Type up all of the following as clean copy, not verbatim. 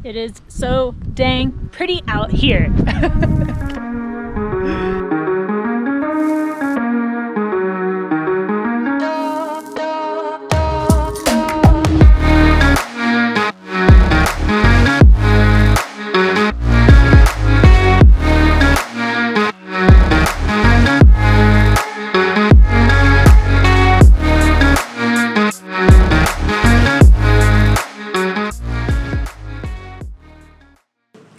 It is so dang pretty out here.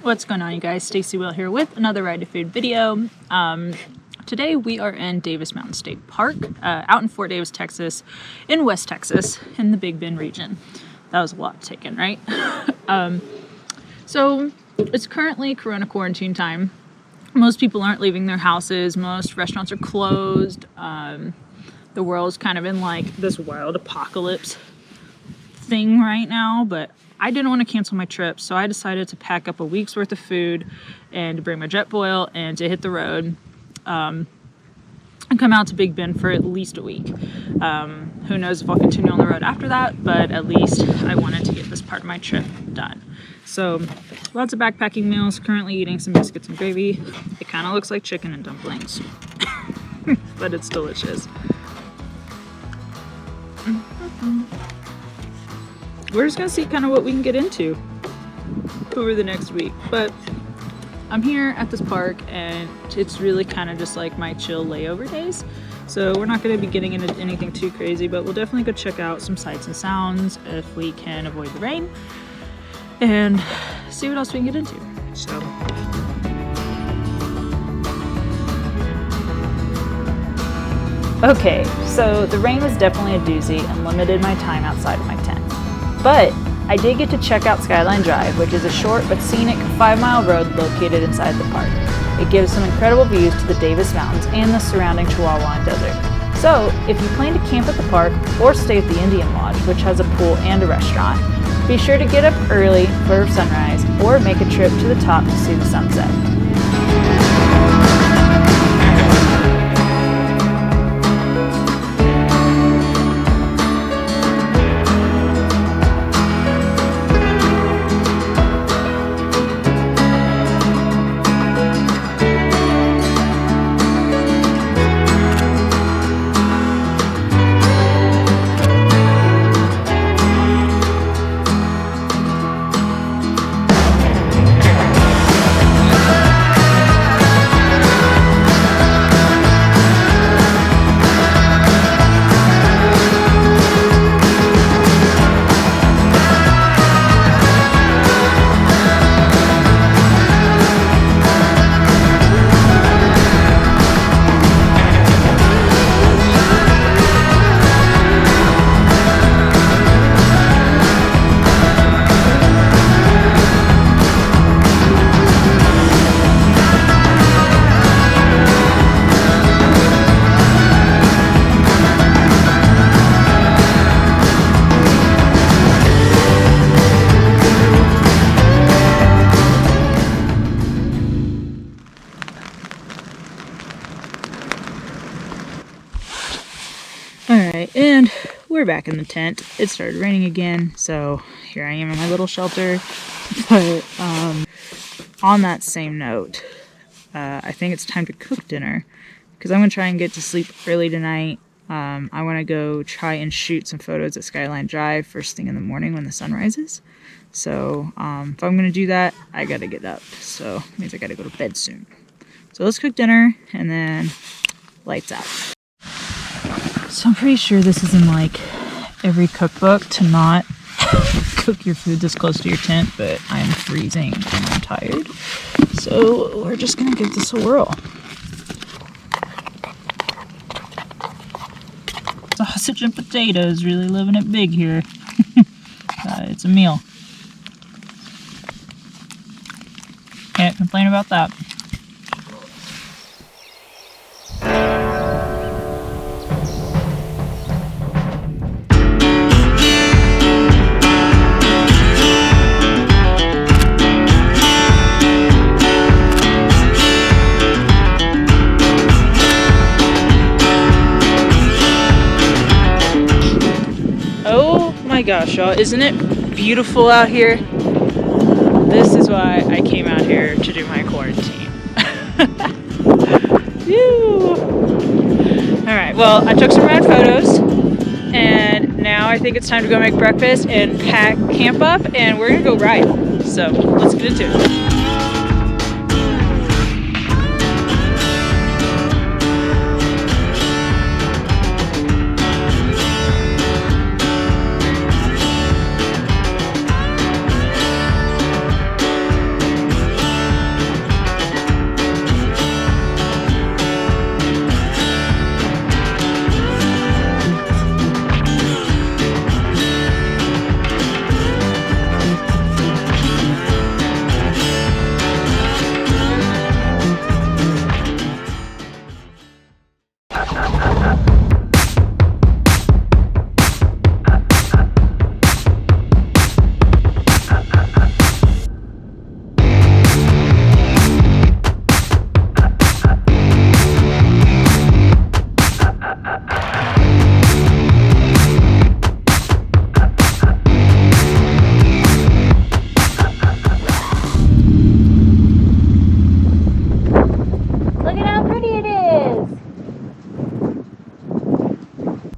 What's going on, you guys? Staci Will here with another Ride to Food video. Today we are in Davis Mountains State Park, out in Fort Davis, Texas, in West Texas, in the Big Bend region. That was a lot taken, right? So it's currently Corona quarantine time. Most people aren't leaving their houses. Most restaurants are closed. The world's kind of in like this wild apocalypse thing right now, but I didn't want to cancel my trip, so I decided to pack up a week's worth of food and to bring my jet foil and to hit the road and come out to Big Bend for at least a week. Who knows if I'll continue on the road after that, but at least I wanted to get this part of my trip done. So lots of backpacking meals, currently eating some biscuits and gravy. It kind of looks like chicken and dumplings, but it's delicious. We're just gonna see kind of what we can get into over the next week. But I'm here at this park and it's really kind of just like my chill layover days. So we're not gonna be getting into anything too crazy, but we'll definitely go check out some sights and sounds if we can avoid the rain and see what else we can get into. So. Okay, so the rain was definitely a doozy and limited my time outside of my tent. But I did get to check out Skyline Drive, which is a short but scenic 5-mile road located inside the park. It gives some incredible views to the Davis Mountains and the surrounding Chihuahua and desert. So if you plan to camp at the park or stay at the Indian Lodge, which has a pool and a restaurant, be sure to get up early for sunrise or make a trip to the top to see the sunset. Alright, and we're back in the tent. It started raining again, so here I am in my little shelter. But on that same note, I think it's time to cook dinner because I'm going to try and get to sleep early tonight. I want to go try and shoot some photos at Skyline Drive first thing in the morning when the sun rises. So if I'm going to do that, I got to get up. So it means I got to go to bed soon. So let's cook dinner and then lights out. So I'm pretty sure this is in like every cookbook to not cook your food this close to your tent, but I'm freezing and I'm tired. So we're just gonna give this a whirl. Sausage and potatoes, really living it big here. It's a meal. Can't complain about that. Oh my gosh, y'all, isn't it beautiful out here? This is why I came out here to do my quarantine. Alright, well, I took some rad photos, and now I think it's time to go make breakfast and pack camp up, and we're gonna go ride. So, let's get into it.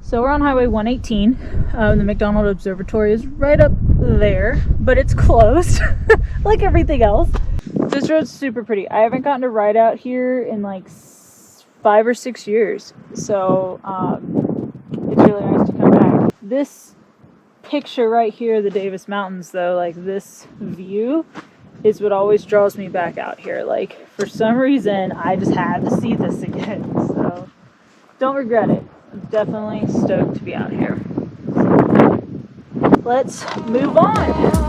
So we're on Highway 118. The McDonald Observatory is right up there, but it's closed like everything else. This road's super pretty. I haven't gotten to ride out here in like 5 or 6 years. So it's really nice to come back. This picture right here, the Davis Mountains though, like this view is what always draws me back out here. Like for some reason, I just had to see this again. So don't regret it. I'm definitely stoked to be out here. So, let's move on.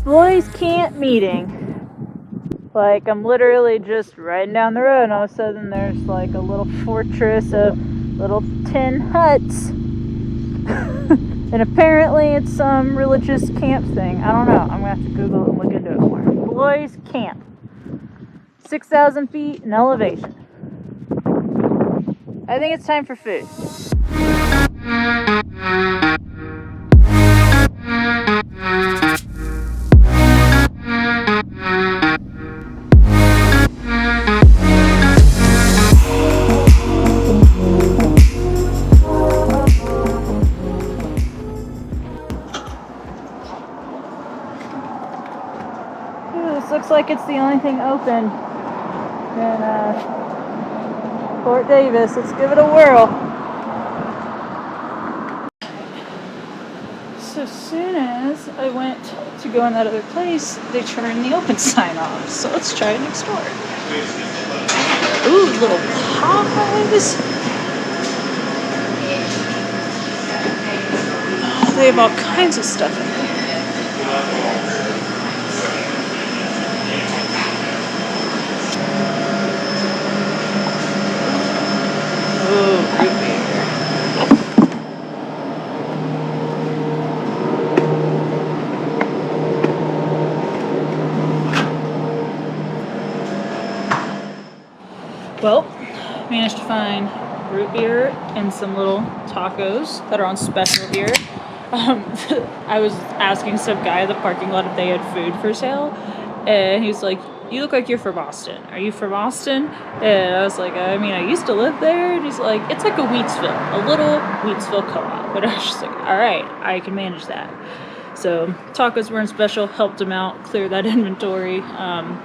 Boys camp meeting. Like I'm literally just riding down the road and all of a sudden there's like a little fortress of little tin huts. And apparently it's some religious camp thing. I don't know. I'm gonna have to Google it and look into it more. Boys camp. 6,000 feet in elevation. I think it's time for food. This looks like it's the only thing open in Fort Davis. Let's give it a whirl. So as soon as I went to go in that other place, they turned the open sign off. So let's try it next door. Ooh, little pies. Oh, they have all kinds of stuff in there. Ooh, root beer. Well, managed to find root beer and some little tacos that are on special here. I was asking some guy at the parking lot if they had food for sale, and he's like, "You look like you're from Boston. Are you from Boston?" And I was like, "I mean, I used to live there." And he's like, "It's like a Wheatsville, a little Wheatsville co-op." But I was just like, "All right, I can manage that." So tacos weren't special, helped them out, clear that inventory.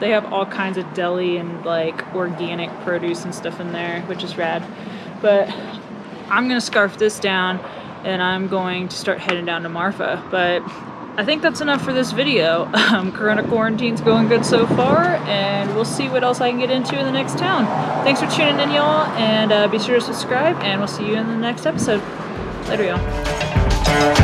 They have all kinds of deli and like organic produce and stuff in there, which is rad. But I'm gonna scarf this down and I'm going to start heading down to Marfa. But I think that's enough for this video. Corona quarantine's going good so far, and we'll see what else I can get into in the next town. Thanks for tuning in, y'all, and be sure to subscribe, and we'll see you in the next episode. Later, y'all.